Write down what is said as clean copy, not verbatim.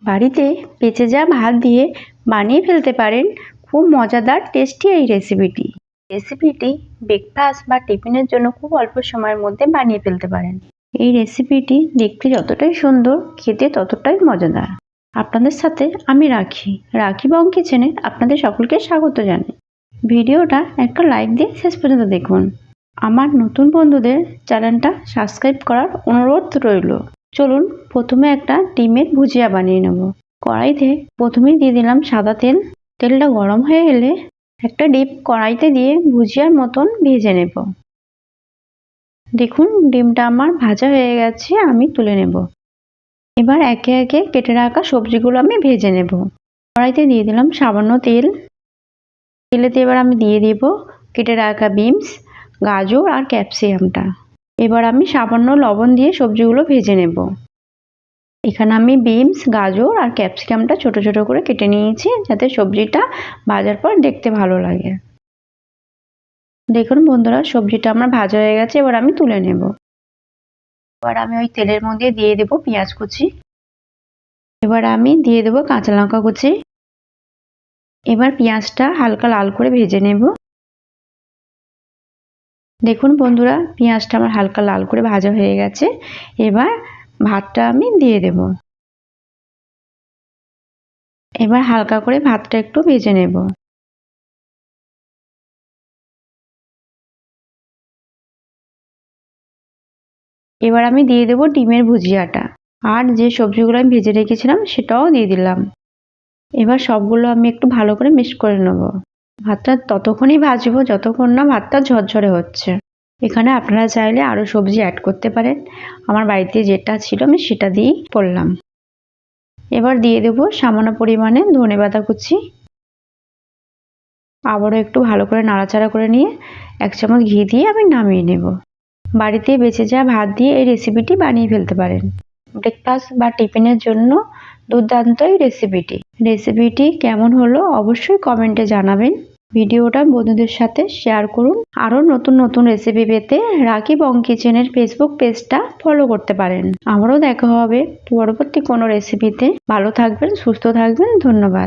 বাড়িতে বেঁচে যাওয়া ভাত দিয়ে বানিয়ে ফেলতে পারেন খুব মজাদার টেস্টি এই রেসিপিটি। ব্রেকফাস্ট বা টিফিনের জন্য খুব অল্প সময়ের মধ্যে বানিয়ে ফেলতে পারেন। এই রেসিপিটি দেখতে যতটাই সুন্দর, খেতে ততটাই মজাদার। আপনাদের সাথে আমি রাখি বং কিচেনে আপনাদের সকলকে স্বাগত জানাই। ভিডিওটা একটা লাইক দিয়ে শেষ পর্যন্ত দেখুন। আমার নতুন বন্ধুদের চ্যানেলটা সাবস্ক্রাইব করার অনুরোধ রইল। চলুন প্রথমে একটা ডিমের ভুজিয়া বানিয়ে নেব। কড়াইতে প্রথমেই দিয়ে দিলাম সাদা তেল। তেলটা গরম হয়ে গেলে একটা ডিম কড়াইতে দিয়ে ভুজিয়ার মতন ভেজে নেব। দেখুন ডিমটা আমার ভাজা হয়ে গেছে, আমি তুলে নেব। এবার একে একে কেটে রাখা সবজিগুলো আমি ভেজে নেব। কড়াইতে দিয়ে দিলাম সামান্য তেল। তেলেতে এবার আমি দিয়ে দেব কেটে রাখা বিনস, গাজর আর ক্যাপসিকামটা। এবার আমি সামান্য লবণ দিয়ে সবজিগুলো ভেজে নেব। এখানে আমি বিনস, গাজর আর ক্যাপসিকামটা ছোট ছোট করে কেটে নিয়েছি, যাতে সবজিটা ভাজার পর দেখতে ভালো লাগে। দেখুন বন্ধুরা, সবজিটা আমার ভাজা হয়ে গেছে, এবার আমি তুলে নেব। এবার আমি ওই তেলের মধ্যে দিয়ে দেব পেঁয়াজ কুচি। এবার আমি দিয়ে দেব কাঁচা লঙ্কা কুচি। এবার পেঁয়াজটা হালকা লাল করে ভেজে নেব। দেখুন বন্ধুরা, পেঁয়াজটা আমার হালকা লাল করে ভাজা হয়ে গেছে। এবার ভাতটা আমি দিয়ে দেব। এবার হালকা করে ভাতটা একটু ভেজে নেব। এবার আমি দিয়ে দেব ডিমের ভুজিয়াটা, আর যে সবজিগুলো আমি ভেজে রেখেছিলাম সেটাও দিয়ে দিলাম। এবার সবগুলো আমি একটু ভালো করে মিক্স করে নেব। ভাতটা ততক্ষণই ভাজবো যতক্ষণ না ভাতটা ঝরঝরে হচ্ছে। এখানে আপনারা চাইলে আরও সবজি অ্যাড করতে পারেন। আমার বাড়িতে যেটা ছিল আমি সেটা দিয়েই করলাম। এবার দিয়ে দেব সামান্য পরিমাণে ধনেপাতা কুচি। আবারও একটু ভালো করে নাড়াচাড়া করে নিয়ে 1 চামচ ঘি দিয়ে আমি নামিয়ে নেব। বাড়িতে বেঁচে যাওয়া ভাত দিয়ে এই রেসিপিটি বানিয়ে ফেলতে পারেন। ব্রেকফাস্ট বা টিফিনের জন্য দুর্দান্ত এই রেসিপিটি কেমন হলো অবশ্যই কমেন্টে জানাবেন। ভিডিওটা বন্ধুদের সাথে শেয়ার করুন। আরও নতুন নতুন রেসিপি পেতে রাখি বং কিচেনের ফেসবুক পেজটা ফলো করতে পারেন। আমারও দেখা হবে পরবর্তী কোনো রেসিপিতে। ভালো থাকবেন, সুস্থ থাকবেন। ধন্যবাদ।